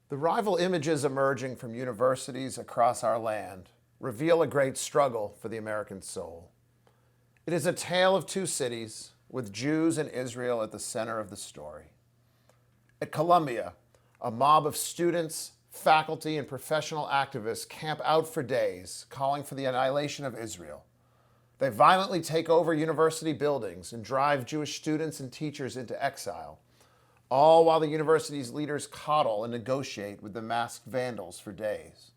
The rival images emerging from universities across our land reveal a great struggle for the American soul. It is a tale of two cities, with Jews and Israel at the center of the story. At Columbia, a mob of students, faculty, and professional activists camp out for days, calling for the annihilation of Israel. They violently take over university buildings and drive Jewish students and teachers into exile, all while the university's leaders coddle and negotiate with the masked vandals for days.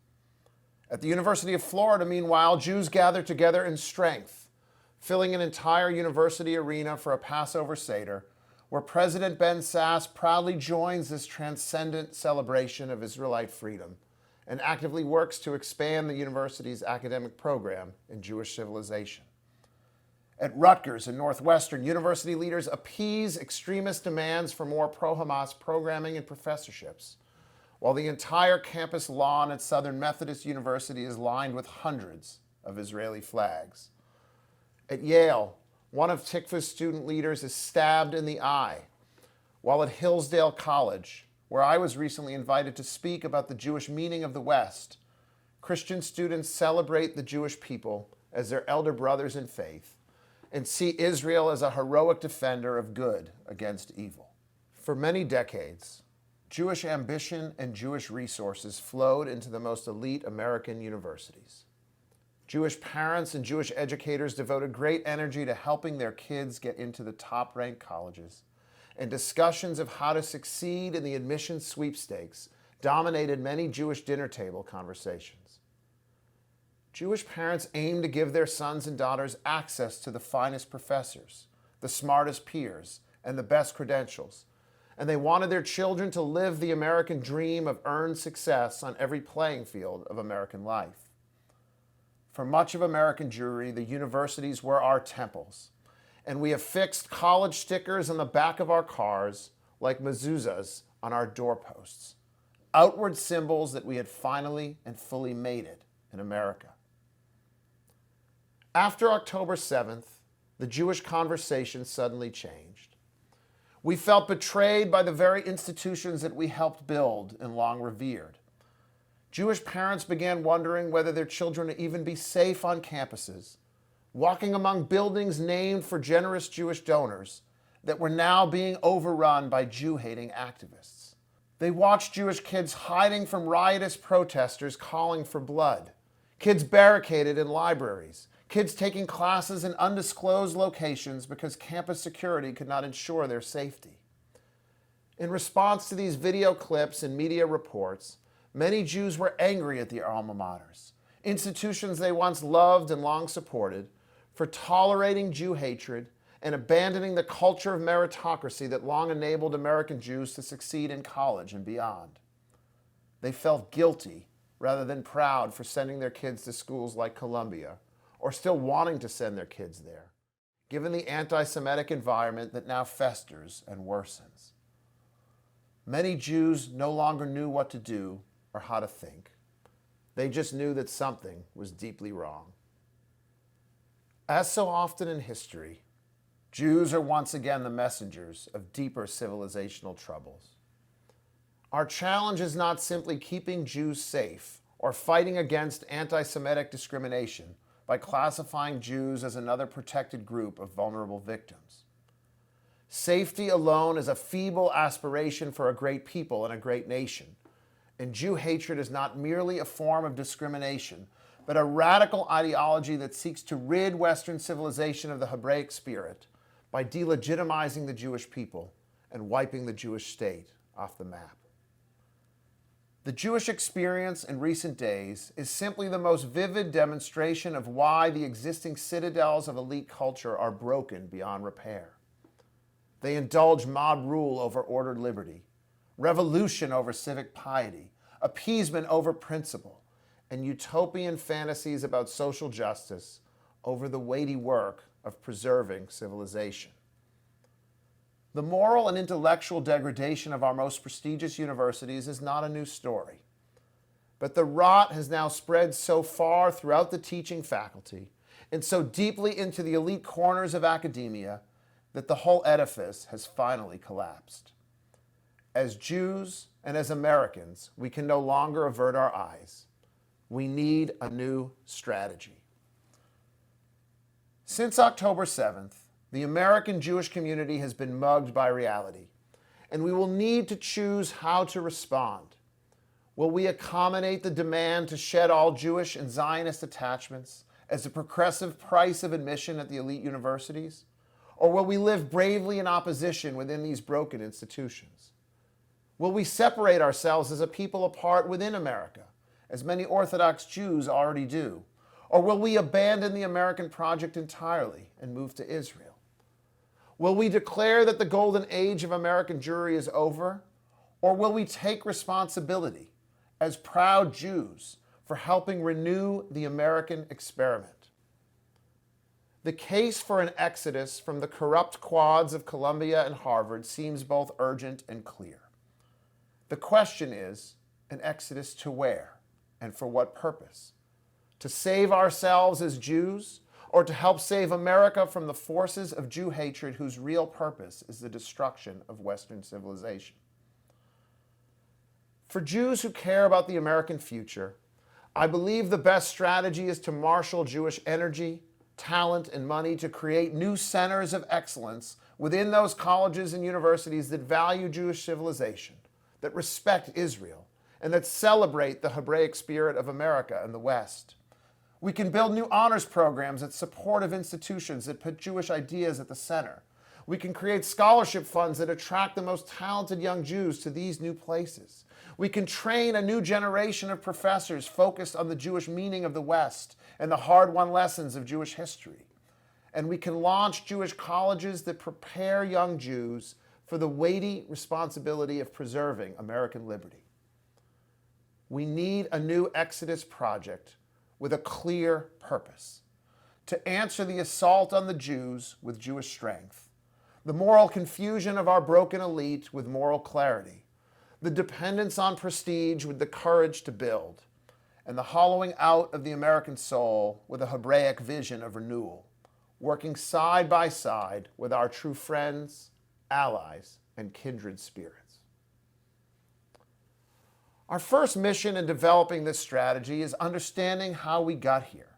At the University of Florida, meanwhile, Jews gather together in strength, filling an entire university arena for a Passover Seder, where President Ben Sasse proudly joins this transcendent celebration of Israelite freedom and actively works to expand the university's academic program in Jewish civilization. At Rutgers and Northwestern, university leaders appease extremist demands for more pro-Hamas programming and professorships, while the entire campus lawn at Southern Methodist University is lined with hundreds of Israeli flags. At Yale, one of Tikva's student leaders is stabbed in the eye, while at Hillsdale College, where I was recently invited to speak about the Jewish meaning of the West, Christian students celebrate the Jewish people as their elder brothers in faith and see Israel as a heroic defender of good against evil. For many decades, Jewish ambition and Jewish resources flowed into the most elite American universities. Jewish parents and Jewish educators devoted great energy to helping their kids get into the top-ranked colleges, and discussions of how to succeed in the admissions sweepstakes dominated many Jewish dinner table conversations. Jewish parents aimed to give their sons and daughters access to the finest professors, the smartest peers, and the best credentials, and they wanted their children to live the American dream of earned success on every playing field of American life. For much of American Jewry, the universities were our temples, and we affixed college stickers on the back of our cars like mezuzahs on our doorposts, outward symbols that we had finally and fully made it in America. After October 7th, the Jewish conversation suddenly changed. We felt betrayed by the very institutions that we helped build and long revered. Jewish parents began wondering whether their children would even be safe on campuses, walking among buildings named for generous Jewish donors that were now being overrun by Jew-hating activists. They watched Jewish kids hiding from riotous protesters calling for blood, kids barricaded in libraries, kids taking classes in undisclosed locations because campus security could not ensure their safety. In response to these video clips and media reports, many Jews were angry at the alma maters, institutions they once loved and long supported, for tolerating Jew hatred and abandoning the culture of meritocracy that long enabled American Jews to succeed in college and beyond. They felt guilty rather than proud for sending their kids to schools like Columbia, or still wanting to send their kids there, given the anti-Semitic environment that now festers and worsens. Many Jews no longer knew what to do or how to think. They just knew that something was deeply wrong. As so often in history, Jews are once again the messengers of deeper civilizational troubles. Our challenge is not simply keeping Jews safe or fighting against anti-Semitic discrimination by classifying Jews as another protected group of vulnerable victims. Safety alone is a feeble aspiration for a great people and a great nation, and Jew hatred is not merely a form of discrimination, but a radical ideology that seeks to rid Western civilization of the Hebraic spirit by delegitimizing the Jewish people and wiping the Jewish state off the map. The Jewish experience in recent days is simply the most vivid demonstration of why the existing citadels of elite culture are broken beyond repair. They indulge mob rule over ordered liberty, revolution over civic piety, appeasement over principle, and utopian fantasies about social justice over the weighty work of preserving civilization. The moral and intellectual degradation of our most prestigious universities is not a new story. But the rot has now spread so far throughout the teaching faculty and so deeply into the elite corners of academia that the whole edifice has finally collapsed. As Jews and as Americans, we can no longer avert our eyes. We need a new strategy. Since October 7th, the American Jewish community has been mugged by reality, and we will need to choose how to respond. Will we accommodate the demand to shed all Jewish and Zionist attachments as a progressive price of admission at the elite universities? Or will we live bravely in opposition within these broken institutions? Will we separate ourselves as a people apart within America, as many Orthodox Jews already do? Or will we abandon the American project entirely and move to Israel? Will we declare that the golden age of American Jewry is over? Or will we take responsibility as proud Jews for helping renew the American experiment? The case for an exodus from the corrupt quads of Columbia and Harvard seems both urgent and clear. The question is, an exodus to where and for what purpose? To save ourselves as Jews, or to help save America from the forces of Jew hatred whose real purpose is the destruction of Western civilization? For Jews who care about the American future, I believe the best strategy is to marshal Jewish energy, talent, and money to create new centers of excellence within those colleges and universities that value Jewish civilization, that respect Israel, and that celebrate the Hebraic spirit of America and the West. We can build new honors programs at supportive institutions that put Jewish ideas at the center. We can create scholarship funds that attract the most talented young Jews to these new places. We can train a new generation of professors focused on the Jewish meaning of the West and the hard-won lessons of Jewish history. And we can launch Jewish colleges that prepare young Jews for the weighty responsibility of preserving American liberty. We need a new Exodus project with a clear purpose, to answer the assault on the Jews with Jewish strength, the moral confusion of our broken elite with moral clarity, the dependence on prestige with the courage to build, and the hollowing out of the American soul with a Hebraic vision of renewal, working side by side with our true friends, allies, and kindred spirits. Our first mission in developing this strategy is understanding how we got here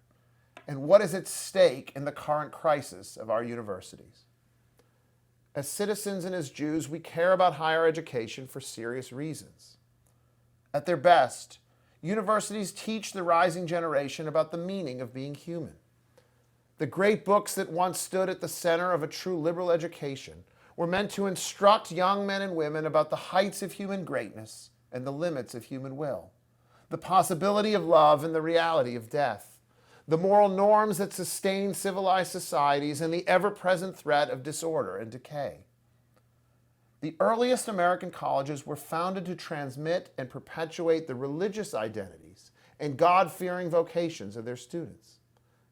and what is at stake in the current crisis of our universities. As citizens and as Jews, we care about higher education for serious reasons. At their best, universities teach the rising generation about the meaning of being human. The great books that once stood at the center of a true liberal education were meant to instruct young men and women about the heights of human greatness and the limits of human will, the possibility of love and the reality of death, the moral norms that sustain civilized societies and the ever-present threat of disorder and decay. The earliest American colleges were founded to transmit and perpetuate the religious identities and God-fearing vocations of their students.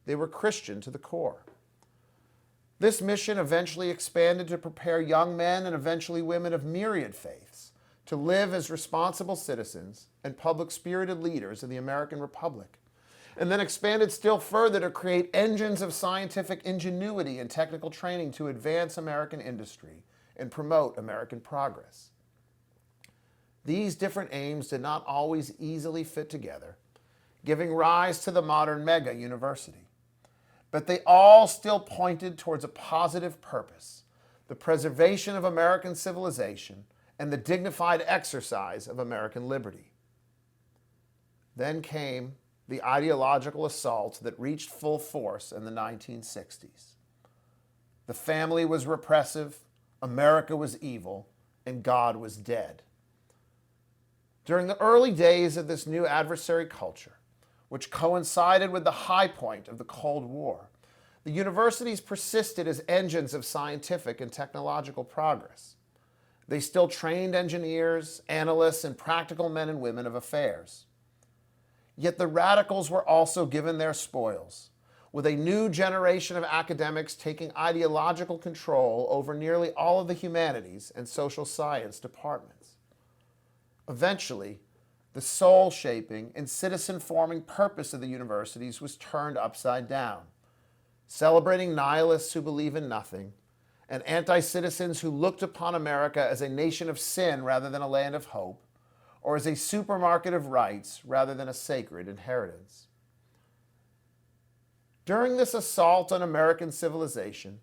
They were Christian to the core. This mission eventually expanded to prepare young men and eventually women of myriad faiths to live as responsible citizens and public-spirited leaders of the American Republic, and then expanded still further to create engines of scientific ingenuity and technical training to advance American industry and promote American progress. These different aims did not always easily fit together, giving rise to the modern mega university. But they all still pointed towards a positive purpose, the preservation of American civilization and the dignified exercise of American liberty. Then came the ideological assault that reached full force in the 1960s. The family was repressive, America was evil, and God was dead. During the early days of this new adversary culture, which coincided with the high point of the Cold War, the universities persisted as engines of scientific and technological progress. They still trained engineers, analysts, and practical men and women of affairs. Yet the radicals were also given their spoils, with a new generation of academics taking ideological control over nearly all of the humanities and social science departments. Eventually, the soul-shaping and citizen-forming purpose of the universities was turned upside down, celebrating nihilists who believe in nothing, and anti-citizens who looked upon America as a nation of sin rather than a land of hope, or as a supermarket of rights rather than a sacred inheritance. During this assault on American civilization,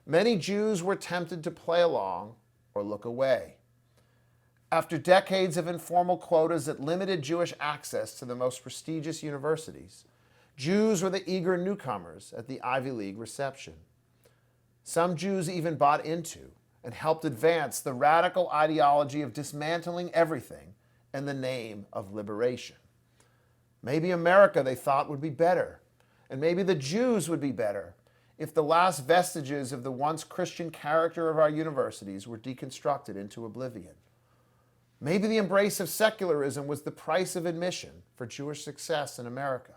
many Jews were tempted to play along or look away. After decades of informal quotas that limited Jewish access to the most prestigious universities, Jews were the eager newcomers at the Ivy League reception. Some Jews even bought into and helped advance the radical ideology of dismantling everything in the name of liberation. Maybe America, they thought, would be better, and maybe the Jews would be better if the last vestiges of the once Christian character of our universities were deconstructed into oblivion. Maybe the embrace of secularism was the price of admission for Jewish success in America.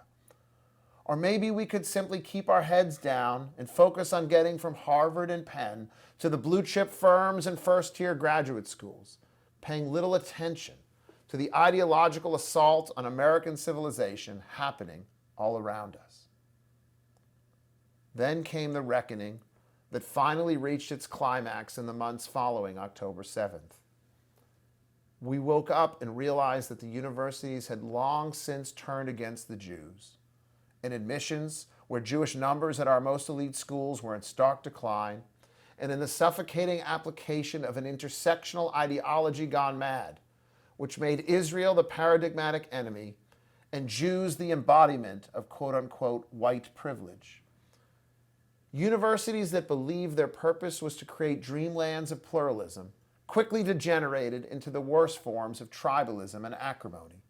Or maybe we could simply keep our heads down and focus on getting from Harvard and Penn to the blue-chip firms and first-tier graduate schools, paying little attention to the ideological assault on American civilization happening all around us. Then came the reckoning that finally reached its climax in the months following October 7th. We woke up and realized that the universities had long since turned against the Jews. In admissions, where Jewish numbers at our most elite schools were in stark decline, and in the suffocating application of an intersectional ideology gone mad, which made Israel the paradigmatic enemy and Jews the embodiment of quote-unquote white privilege. Universities that believed their purpose was to create dreamlands of pluralism quickly degenerated into the worst forms of tribalism and acrimony.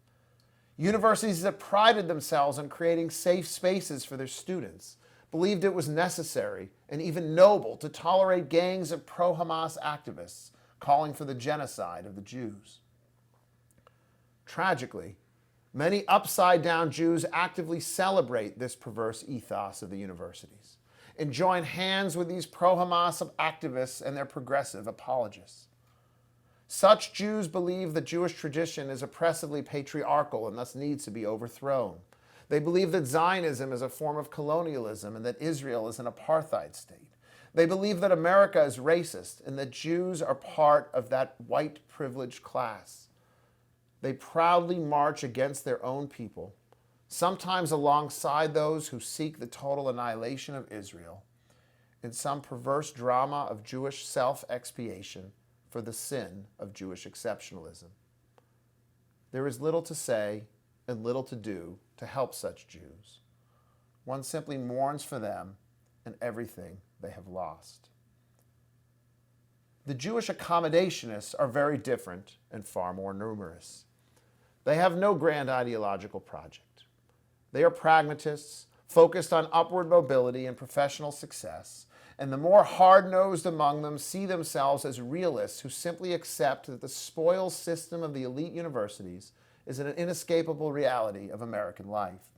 Universities that prided themselves on creating safe spaces for their students believed it was necessary and even noble to tolerate gangs of pro-Hamas activists calling for the genocide of the Jews. Tragically, many upside-down Jews actively celebrate this perverse ethos of the universities and join hands with these pro-Hamas activists and their progressive apologists. Such Jews believe that Jewish tradition is oppressively patriarchal and thus needs to be overthrown. They believe that Zionism is a form of colonialism and that Israel is an apartheid state. They believe that America is racist and that Jews are part of that white privileged class. They proudly march against their own people, sometimes alongside those who seek the total annihilation of Israel, in some perverse drama of Jewish self-expiation for the sin of Jewish exceptionalism. There is little to say and little to do to help such Jews. One simply mourns for them and everything they have lost. The Jewish accommodationists are very different and far more numerous. They have no grand ideological project. They are pragmatists, focused on upward mobility and professional success, and the more hard-nosed among them see themselves as realists who simply accept that the spoils system of the elite universities is an inescapable reality of American life.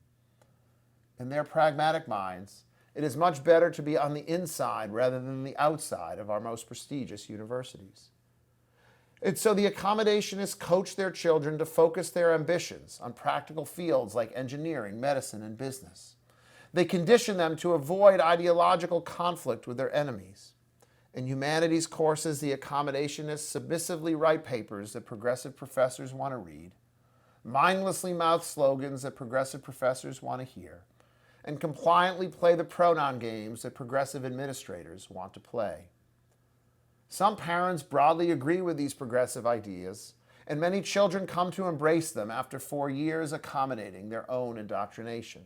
In their pragmatic minds, it is much better to be on the inside rather than the outside of our most prestigious universities. And so the accommodationists coach their children to focus their ambitions on practical fields like engineering, medicine, and business. They condition them to avoid ideological conflict with their enemies. In humanities courses, the accommodationists submissively write papers that progressive professors want to read, mindlessly mouth slogans that progressive professors want to hear, and compliantly play the pronoun games that progressive administrators want to play. Some parents broadly agree with these progressive ideas, and many children come to embrace them after 4 years accommodating their own indoctrination.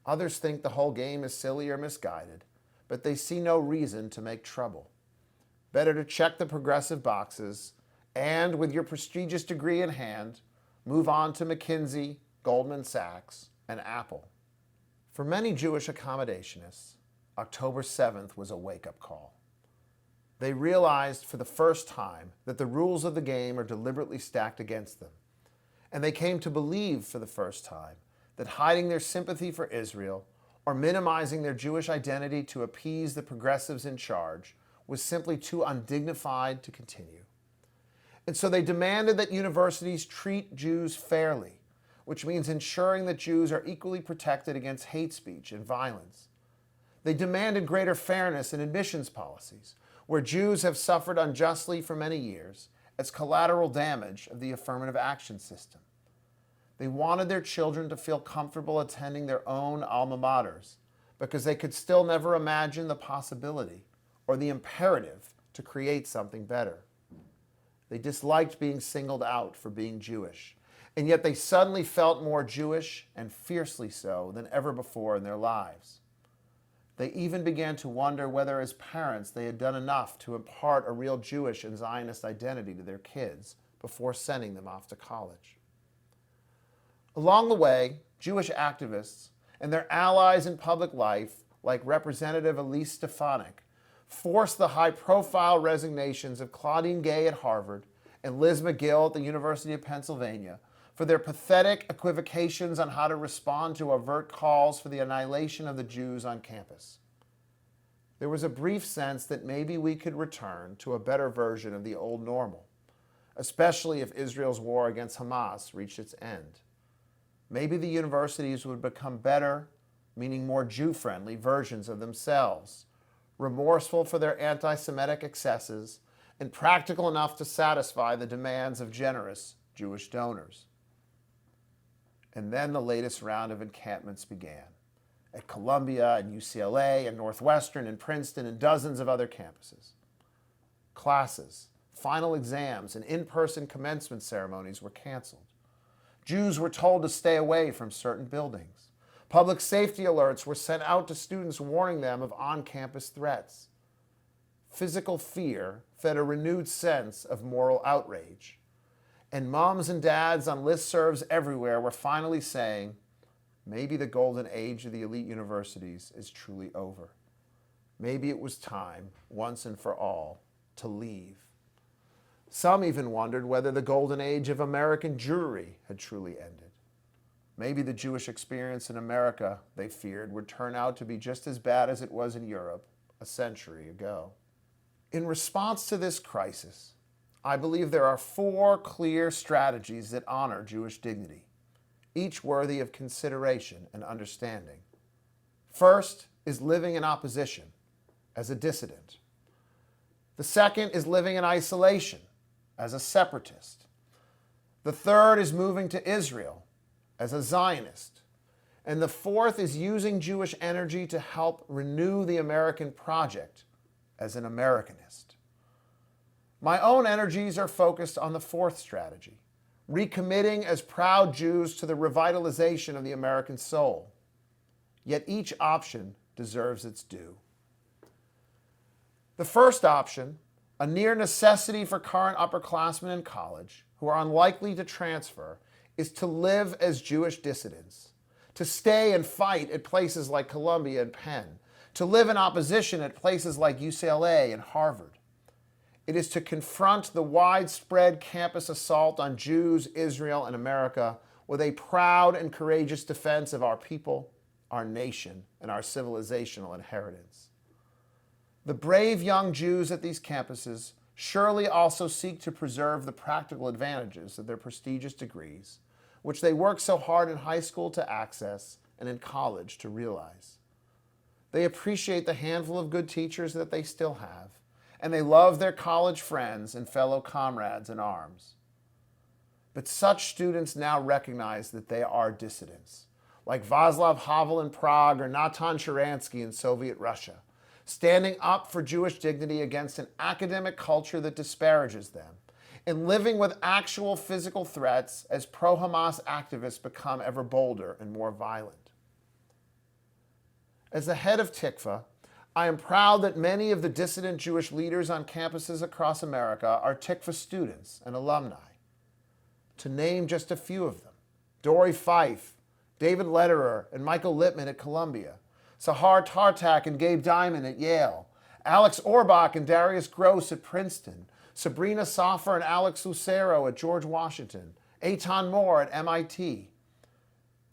Others think the whole game is silly or misguided, but they see no reason to make trouble. Better to check the progressive boxes and, with your prestigious degree in hand, move on to McKinsey, Goldman Sachs, and Apple. For many Jewish accommodationists, October 7th was a wake-up call. They realized for the first time that the rules of the game are deliberately stacked against them, and they came to believe for the first time that hiding their sympathy for Israel or minimizing their Jewish identity to appease the progressives in charge was simply too undignified to continue. And so they demanded that universities treat Jews fairly, which means ensuring that Jews are equally protected against hate speech and violence. They demanded greater fairness in admissions policies, where Jews have suffered unjustly for many years as collateral damage of the affirmative action system. They wanted their children to feel comfortable attending their own alma maters because they could still never imagine the possibility or the imperative to create something better. They disliked being singled out for being Jewish, and yet they suddenly felt more Jewish, and fiercely so, than ever before in their lives. They even began to wonder whether as parents they had done enough to impart a real Jewish and Zionist identity to their kids before sending them off to college. Along the way, Jewish activists and their allies in public life, like Representative Elise Stefanik, forced the high-profile resignations of Claudine Gay at Harvard and Liz McGill at the University of Pennsylvania for their pathetic equivocations on how to respond to overt calls for the annihilation of the Jews on campus. There was a brief sense that maybe we could return to a better version of the old normal, especially if Israel's war against Hamas reached its end. Maybe the universities would become better, meaning more Jew-friendly versions of themselves, remorseful for their anti-Semitic excesses, and practical enough to satisfy the demands of generous Jewish donors. And then the latest round of encampments began at Columbia and UCLA and Northwestern and Princeton and dozens of other campuses. Classes, final exams, and in-person commencement ceremonies were canceled. Jews were told to stay away from certain buildings. Public safety alerts were sent out to students warning them of on-campus threats. Physical fear fed a renewed sense of moral outrage. And moms and dads on listservs everywhere were finally saying, maybe the golden age of the elite universities is truly over. Maybe it was time, once and for all, to leave. Some even wondered whether the golden age of American Jewry had truly ended. Maybe the Jewish experience in America, they feared, would turn out to be just as bad as it was in Europe a century ago. In response to this crisis, I believe there are 4 clear strategies that honor Jewish dignity, each worthy of consideration and understanding. First is living in opposition, as a dissident. The second is living in isolation, as a separatist. The third is moving to Israel, as a Zionist. And the fourth is using Jewish energy to help renew the American project, as an Americanist. My own energies are focused on the fourth strategy, recommitting as proud Jews to the revitalization of the American soul. Yet each option deserves its due. The first option, a near necessity for current upperclassmen in college who are unlikely to transfer, is to live as Jewish dissidents, to stay and fight at places like Columbia and Penn, to live in opposition at places like UCLA and Harvard. It is to confront the widespread campus assault on Jews, Israel, and America with a proud and courageous defense of our people, our nation, and our civilizational inheritance. The brave young Jews at these campuses surely also seek to preserve the practical advantages of their prestigious degrees, which they work so hard in high school to access and in college to realize. They appreciate the handful of good teachers that they still have, and they love their college friends and fellow comrades in arms. But such students now recognize that they are dissidents, like Václav Havel in Prague or Natan Sharansky in Soviet Russia, standing up for Jewish dignity against an academic culture that disparages them, and living with actual physical threats as pro-Hamas activists become ever bolder and more violent. As the head of Tikva, I am proud that many of the dissident Jewish leaders on campuses across America are Tikva students and alumni. To name just a few of them, Dory Fife, David Lederer, and Michael Littman at Columbia, Sahar Tartak and Gabe Diamond at Yale, Alex Orbach and Darius Gross at Princeton, Sabrina Safar and Alex Lucero at George Washington, Eitan Moore at MIT.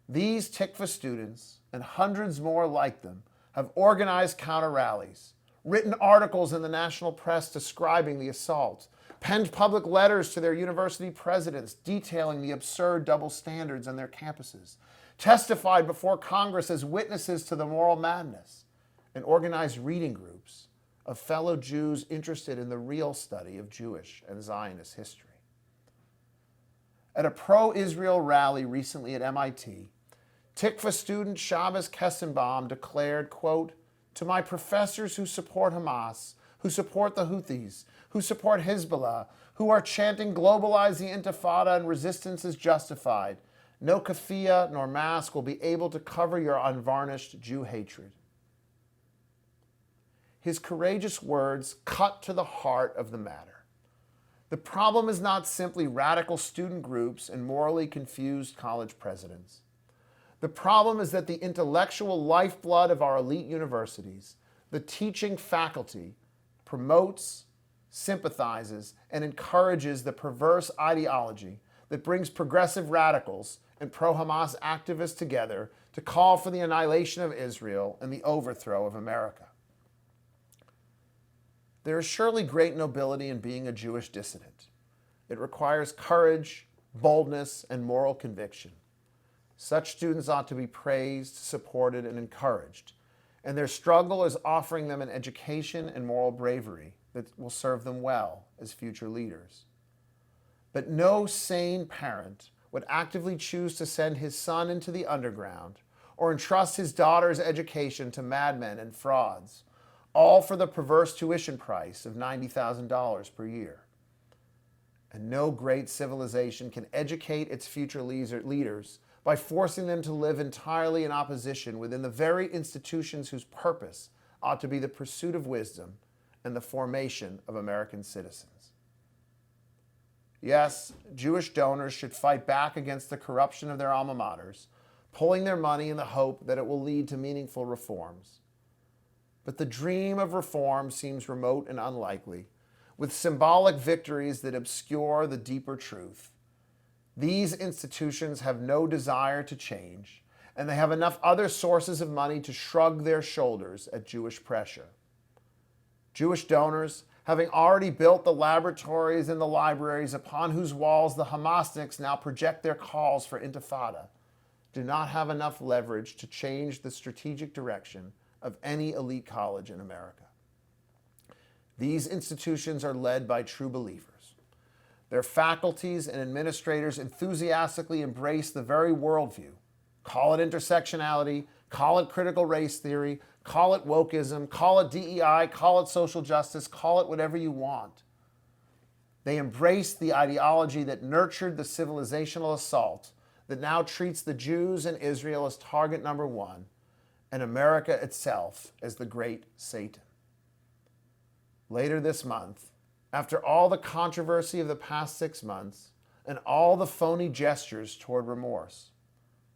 These Tikva students, and hundreds more like them, have organized counter-rallies, written articles in the national press describing the assault, penned public letters to their university presidents detailing the absurd double standards on their campuses, testified before Congress as witnesses to the moral madness, and organize reading groups of fellow Jews interested in the real study of Jewish and Zionist history. At a pro-Israel rally recently at MIT, Tikva student Shabbos Kessenbaum declared, quote, "To my professors who support Hamas, who support the Houthis, who support Hezbollah, who are chanting globalize the Intifada and resistance is justified, no keffiyeh nor mask will be able to cover your unvarnished Jew hatred." His courageous words cut to the heart of the matter. The problem is not simply radical student groups and morally confused college presidents. The problem is that the intellectual lifeblood of our elite universities, the teaching faculty, promotes, sympathizes, and encourages the perverse ideology that brings progressive radicals and pro-Hamas activists together to call for the annihilation of Israel and the overthrow of America. There is surely great nobility in being a Jewish dissident. It requires courage, boldness, and moral conviction. Such students ought to be praised, supported, and encouraged, and their struggle is offering them an education and moral bravery that will serve them well as future leaders. But no sane parent would actively choose to send his son into the underground or entrust his daughter's education to madmen and frauds, all for the perverse tuition price of $90,000 per year. And no great civilization can educate its future leaders by forcing them to live entirely in opposition within the very institutions whose purpose ought to be the pursuit of wisdom and the formation of American citizens. Yes, Jewish donors should fight back against the corruption of their alma maters, pulling their money in the hope that it will lead to meaningful reforms. But the dream of reform seems remote and unlikely, with symbolic victories that obscure the deeper truth. These institutions have no desire to change, and they have enough other sources of money to shrug their shoulders at Jewish pressure. Jewish donors, having already built the laboratories and the libraries upon whose walls the Hamasniks now project their calls for intifada, do not have enough leverage to change the strategic direction of any elite college in America. These institutions are led by true believers. Their faculties and administrators enthusiastically embrace the very worldview. Call it intersectionality, call it critical race theory, call it wokeism, call it DEI, call it social justice, call it whatever you want. They embrace the ideology that nurtured the civilizational assault that now treats the Jews and Israel as target number one, and America itself as the great Satan. Later this month, after all the controversy of the past 6 months and all the phony gestures toward remorse,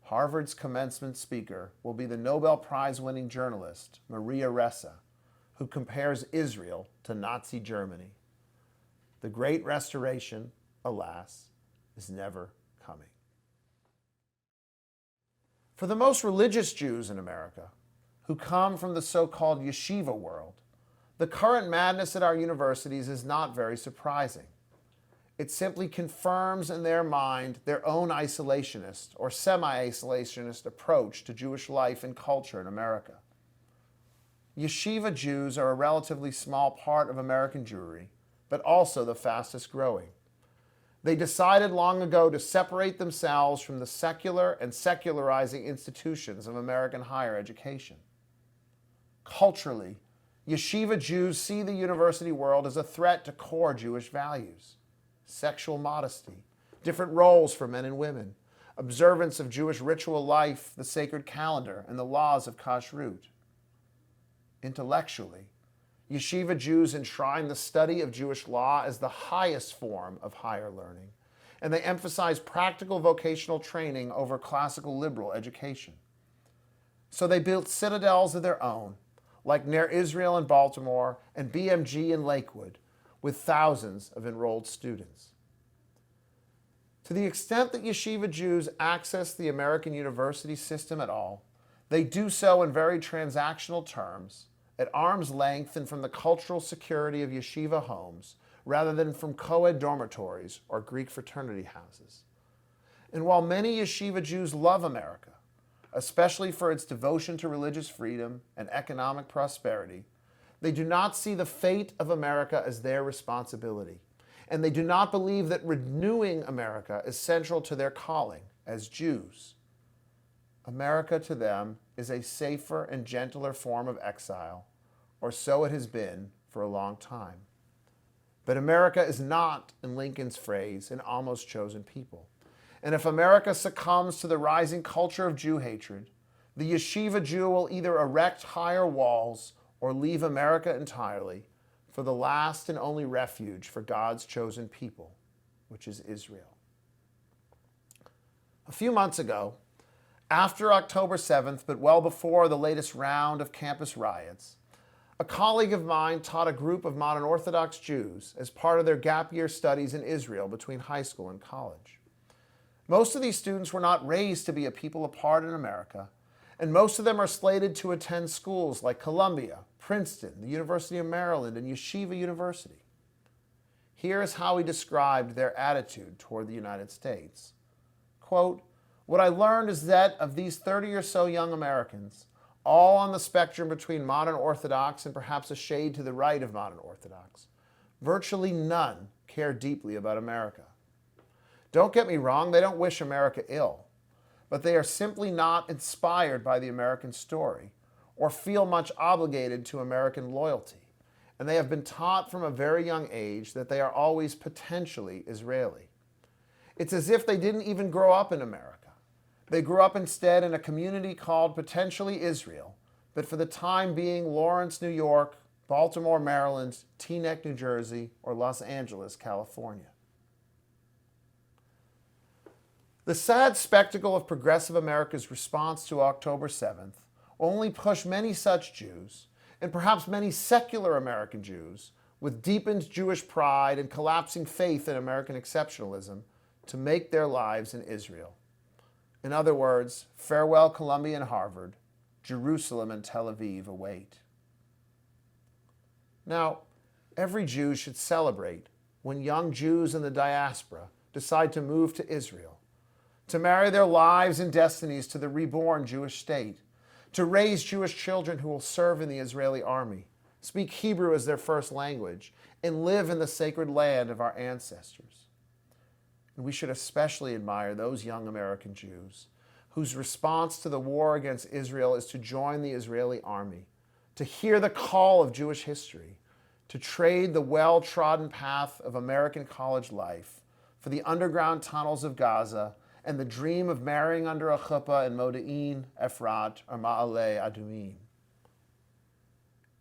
Harvard's commencement speaker will be the Nobel Prize-winning journalist Maria Ressa, who compares Israel to Nazi Germany. The Great Restoration, alas, is never coming. For the most religious Jews in America, who come from the so-called yeshiva world, the current madness at our universities is not very surprising. It simply confirms in their mind their own isolationist or semi-isolationist approach to Jewish life and culture in America. Yeshiva Jews are a relatively small part of American Jewry, but also the fastest growing. They decided long ago to separate themselves from the secular and secularizing institutions of American higher education. Culturally, Yeshiva Jews see the university world as a threat to core Jewish values: sexual modesty, different roles for men and women, observance of Jewish ritual life, the sacred calendar, and the laws of kashrut. Intellectually, Yeshiva Jews enshrine the study of Jewish law as the highest form of higher learning, and they emphasize practical vocational training over classical liberal education. So they built citadels of their own, like Ner Israel in Baltimore and BMG in Lakewood, with thousands of enrolled students. To the extent that Yeshiva Jews access the American university system at all, they do so in very transactional terms, at arm's length and from the cultural security of yeshiva homes, rather than from co-ed dormitories or Greek fraternity houses. And while many Yeshiva Jews love America, especially for its devotion to religious freedom and economic prosperity, they do not see the fate of America as their responsibility, and they do not believe that renewing America is central to their calling as Jews. America to them is a safer and gentler form of exile, or so it has been for a long time. But America is not, in Lincoln's phrase, an almost chosen people. And if America succumbs to the rising culture of Jew hatred, the yeshiva Jew will either erect higher walls or leave America entirely for the last and only refuge for God's chosen people, which is Israel. A few months ago, after October 7th, but well before the latest round of campus riots, a colleague of mine taught a group of modern Orthodox Jews as part of their gap year studies in Israel between high school and college. Most of these students were not raised to be a people apart in America, and most of them are slated to attend schools like Columbia, Princeton, the University of Maryland, and Yeshiva University. Here is how he described their attitude toward the United States. Quote, "What I learned is that of these 30 or so young Americans, all on the spectrum between modern Orthodox and perhaps a shade to the right of modern Orthodox, virtually none care deeply about America. Don't get me wrong, they don't wish America ill, but they are simply not inspired by the American story or feel much obligated to American loyalty, and they have been taught from a very young age that they are always potentially Israeli. It's as if they didn't even grow up in America. They grew up instead in a community called potentially Israel, but for the time being Lawrence, New York, Baltimore, Maryland, Teaneck, New Jersey, or Los Angeles, California." The sad spectacle of progressive America's response to October 7th only pushed many such Jews, and perhaps many secular American Jews, with deepened Jewish pride and collapsing faith in American exceptionalism, to make their lives in Israel. In other words, farewell Columbia and Harvard, Jerusalem and Tel Aviv await. Now, every Jew should celebrate when young Jews in the diaspora decide to move to Israel, to marry their lives and destinies to the reborn Jewish state, to raise Jewish children who will serve in the Israeli army, speak Hebrew as their first language, and live in the sacred land of our ancestors. And we should especially admire those young American Jews whose response to the war against Israel is to join the Israeli army, to hear the call of Jewish history, to trade the well-trodden path of American college life for the underground tunnels of Gaza and the dream of marrying under a chuppah in Modi'in, Efrat, or Ma'ale Adumim.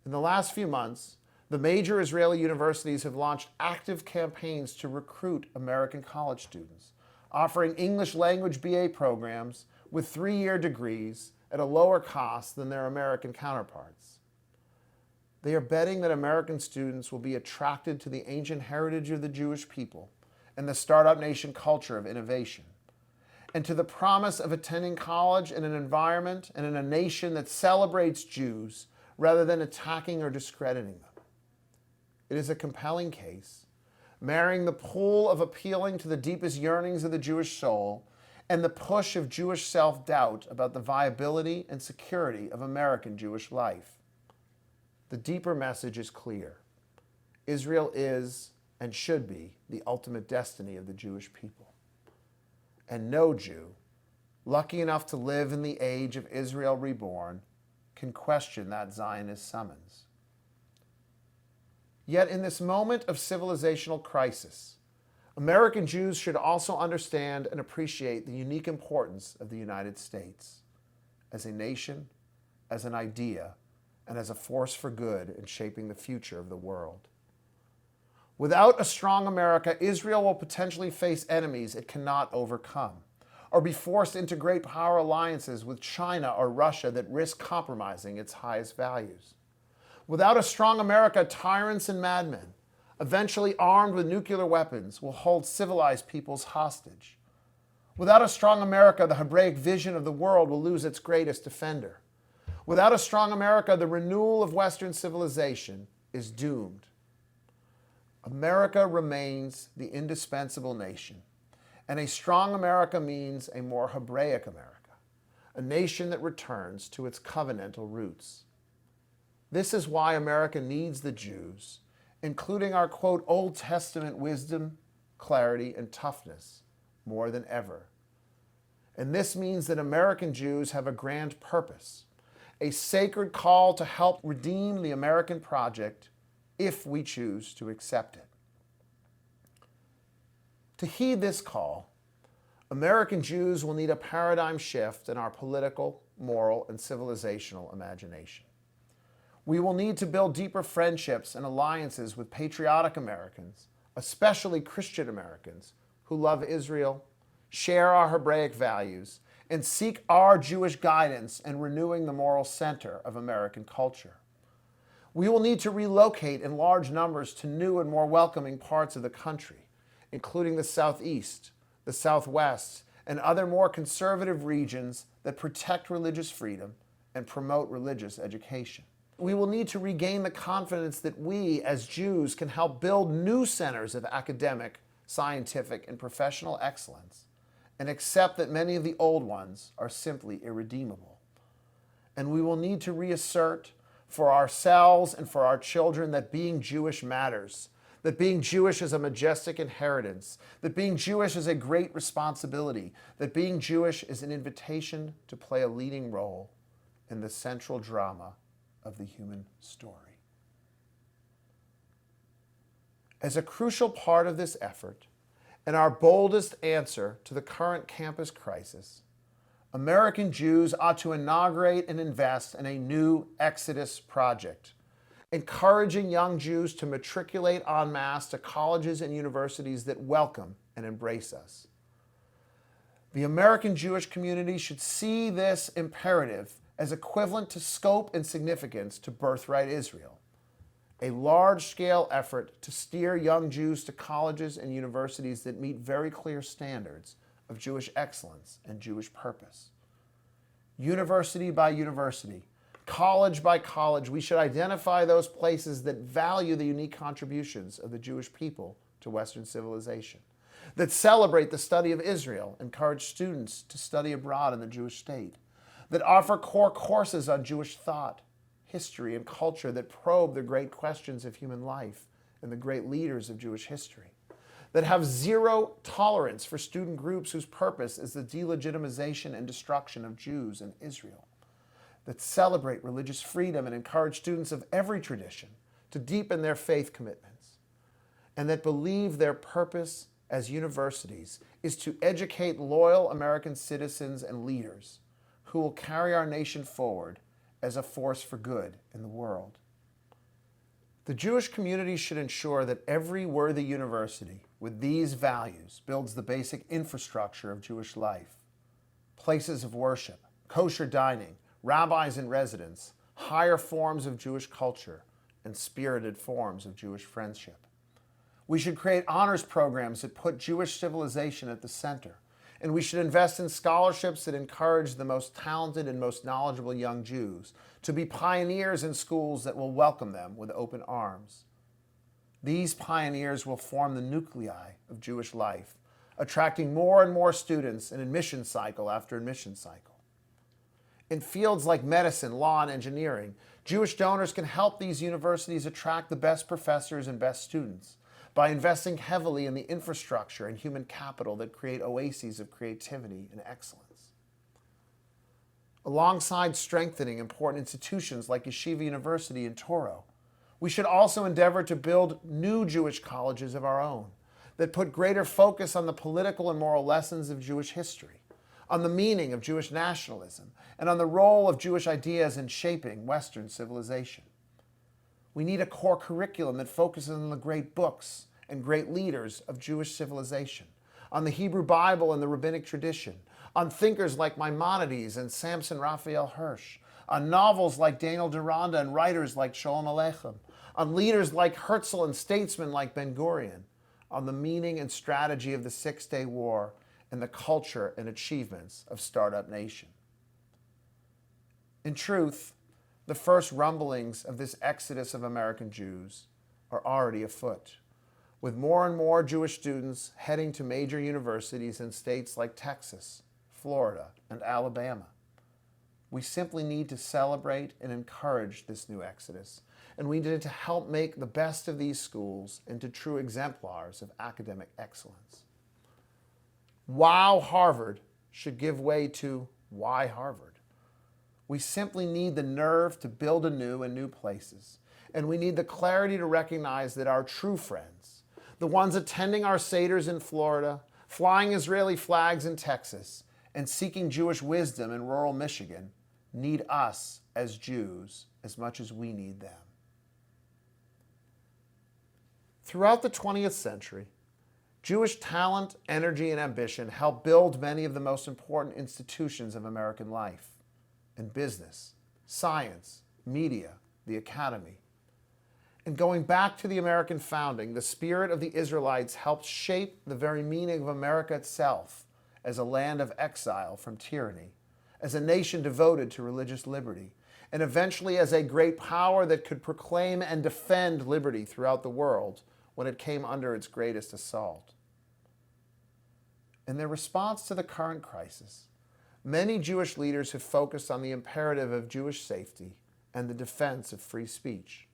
In the last few months, the major Israeli universities have launched active campaigns to recruit American college students, offering English language BA programs with 3-year degrees at a lower cost than their American counterparts. They are betting that American students will be attracted to the ancient heritage of the Jewish people and the startup nation culture of innovation, and to the promise of attending college in an environment and in a nation that celebrates Jews rather than attacking or discrediting them. It is a compelling case, marrying the pull of appealing to the deepest yearnings of the Jewish soul and the push of Jewish self-doubt about the viability and security of American Jewish life. The deeper message is clear. Israel is and should be the ultimate destiny of the Jewish people. And no Jew, lucky enough to live in the age of Israel reborn, can question that Zionist summons. Yet in this moment of civilizational crisis, American Jews should also understand and appreciate the unique importance of the United States as a nation, as an idea, and as a force for good in shaping the future of the world. Without a strong America, Israel will potentially face enemies it cannot overcome, or be forced into great power alliances with China or Russia that risk compromising its highest values. Without a strong America, tyrants and madmen, eventually armed with nuclear weapons, will hold civilized peoples hostage. Without a strong America, the Hebraic vision of the world will lose its greatest defender. Without a strong America, the renewal of Western civilization is doomed. America remains the indispensable nation, and a strong America means a more Hebraic America, a nation that returns to its covenantal roots. This is why America needs the Jews, including our, quote, Old Testament wisdom, clarity, and toughness, more than ever. And this means that American Jews have a grand purpose, a sacred call to help redeem the American project if we choose to accept it. To heed this call, American Jews will need a paradigm shift in our political, moral, and civilizational imagination. We will need to build deeper friendships and alliances with patriotic Americans, especially Christian Americans, who love Israel, share our Hebraic values, and seek our Jewish guidance in renewing the moral center of American culture. We will need to relocate in large numbers to new and more welcoming parts of the country, including the Southeast, the Southwest, and other more conservative regions that protect religious freedom and promote religious education. We will need to regain the confidence that we, as Jews, can help build new centers of academic, scientific, and professional excellence, and accept that many of the old ones are simply irredeemable. And we will need to reassert for ourselves and for our children that being Jewish matters, that being Jewish is a majestic inheritance, that being Jewish is a great responsibility, that being Jewish is an invitation to play a leading role in the central drama of the human story. As a crucial part of this effort, and our boldest answer to the current campus crisis, American Jews ought to inaugurate and invest in a new Exodus project, encouraging young Jews to matriculate en masse to colleges and universities that welcome and embrace us. The American Jewish community should see this imperative as equivalent to scope and significance to Birthright Israel, a large-scale effort to steer young Jews to colleges and universities that meet very clear standards of Jewish excellence and Jewish purpose. University by university, college by college, we should identify those places that value the unique contributions of the Jewish people to Western civilization, that celebrate the study of Israel, encourage students to study abroad in the Jewish state, that offer core courses on Jewish thought, history, and culture that probe the great questions of human life and the great leaders of Jewish history, that have zero tolerance for student groups whose purpose is the delegitimization and destruction of Jews and Israel, that celebrate religious freedom and encourage students of every tradition to deepen their faith commitments, and that believe their purpose as universities is to educate loyal American citizens and leaders who will carry our nation forward as a force for good in the world. The Jewish community should ensure that every worthy university with these values builds the basic infrastructure of Jewish life: places of worship, kosher dining, rabbis in residence, higher forms of Jewish culture, and spirited forms of Jewish friendship. We should create honors programs that put Jewish civilization at the center, and we should invest in scholarships that encourage the most talented and most knowledgeable young Jews to be pioneers in schools that will welcome them with open arms. These pioneers will form the nuclei of Jewish life, attracting more and more students in admission cycle after admission cycle. In fields like medicine, law, and engineering, Jewish donors can help these universities attract the best professors and best students by investing heavily in the infrastructure and human capital that create oases of creativity and excellence. Alongside strengthening important institutions like Yeshiva University in Toro, we should also endeavor to build new Jewish colleges of our own that put greater focus on the political and moral lessons of Jewish history, on the meaning of Jewish nationalism, and on the role of Jewish ideas in shaping Western civilization. We need a core curriculum that focuses on the great books and great leaders of Jewish civilization, on the Hebrew Bible and the rabbinic tradition, on thinkers like Maimonides and Samson Raphael Hirsch, on novels like Daniel Deronda and writers like Sholem Aleichem, on leaders like Herzl and statesmen like Ben-Gurion, on the meaning and strategy of the Six-Day War and the culture and achievements of Startup Nation. In truth, the first rumblings of this exodus of American Jews are already afoot, with more and more Jewish students heading to major universities in states like Texas, Florida, and Alabama. We simply need to celebrate and encourage this new exodus, and we need to help make the best of these schools into true exemplars of academic excellence. Wow Harvard should give way to why Harvard. We simply need the nerve to build anew in new places, and we need the clarity to recognize that our true friends, the ones attending our seders in Florida, flying Israeli flags in Texas, and seeking Jewish wisdom in rural Michigan, need us as Jews as much as we need them. Throughout the 20th century, Jewish talent, energy, and ambition helped build many of the most important institutions of American life in business, science, media, the academy. And going back to the American founding, the spirit of the Israelites helped shape the very meaning of America itself as a land of exile from tyranny, as a nation devoted to religious liberty, and eventually as a great power that could proclaim and defend liberty throughout the world when it came under its greatest assault. In their response to the current crisis, many Jewish leaders have focused on the imperative of Jewish safety and the defense of free speech.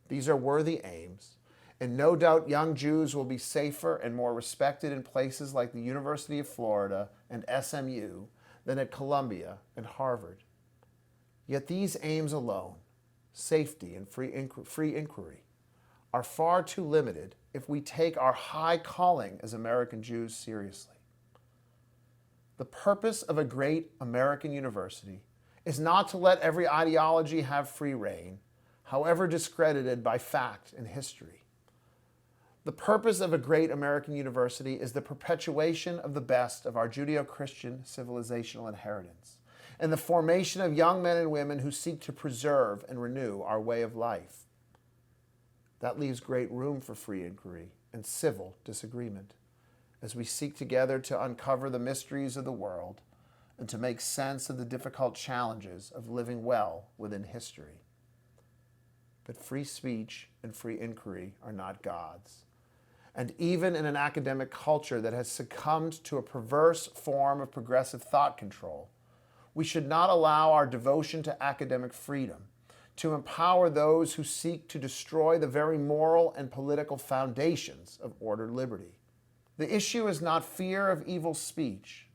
These are worthy aims, and no doubt young Jews will be safer and more respected in places like the University of Florida and SMU than at Columbia and Harvard. Yet these aims alone, safety and free inquiry, are far too limited if we take our high calling as American Jews seriously. The purpose of a great American university is not to let every ideology have free rein, however discredited by fact and history. The purpose of a great American university is the perpetuation of the best of our Judeo-Christian civilizational inheritance and the formation of young men and women who seek to preserve and renew our way of life. That leaves great room for free inquiry and civil disagreement as we seek together to uncover the mysteries of the world and to make sense of the difficult challenges of living well within history. But free speech and free inquiry are not gods. And even in an academic culture that has succumbed to a perverse form of progressive thought control, we should not allow our devotion to academic freedom to empower those who seek to destroy the very moral and political foundations of ordered liberty. The issue is not fear of evil speech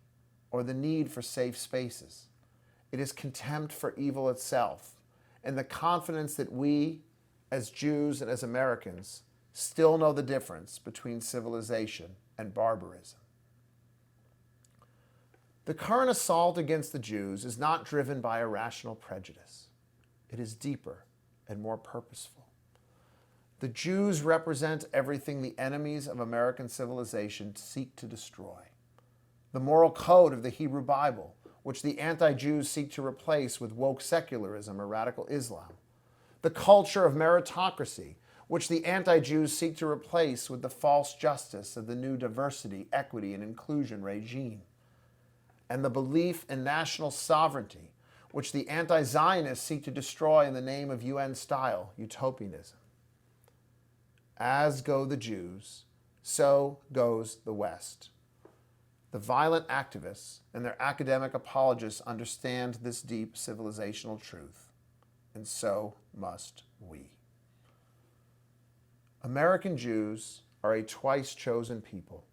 or the need for safe spaces. It is contempt for evil itself and the confidence that we, as Jews and as Americans, still know the difference between civilization and barbarism. The current assault against the Jews is not driven by irrational prejudice. It is deeper and more purposeful. The Jews represent everything the enemies of American civilization seek to destroy. The moral code of the Hebrew Bible, which the anti-Jews seek to replace with woke secularism or radical Islam. The culture of meritocracy, which the anti-Jews seek to replace with the false justice of the new diversity, equity, and inclusion regime. And the belief in national sovereignty, which the anti-Zionists seek to destroy in the name of UN-style utopianism. As go the Jews, so goes the West. The violent activists and their academic apologists understand this deep civilizational truth, and so must we. American Jews are a twice chosen people,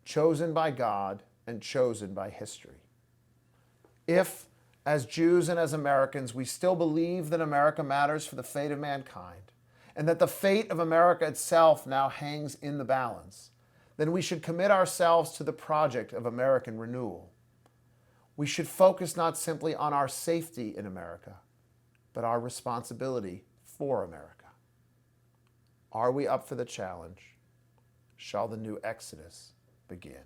chosen by God and chosen by history. If, as Jews and as Americans, we still believe that America matters for the fate of mankind, and that the fate of America itself now hangs in the balance, then we should commit ourselves to the project of American renewal. We should focus not simply on our safety in America, but our responsibility for America. Are we up for the challenge? Shall the new Exodus begin?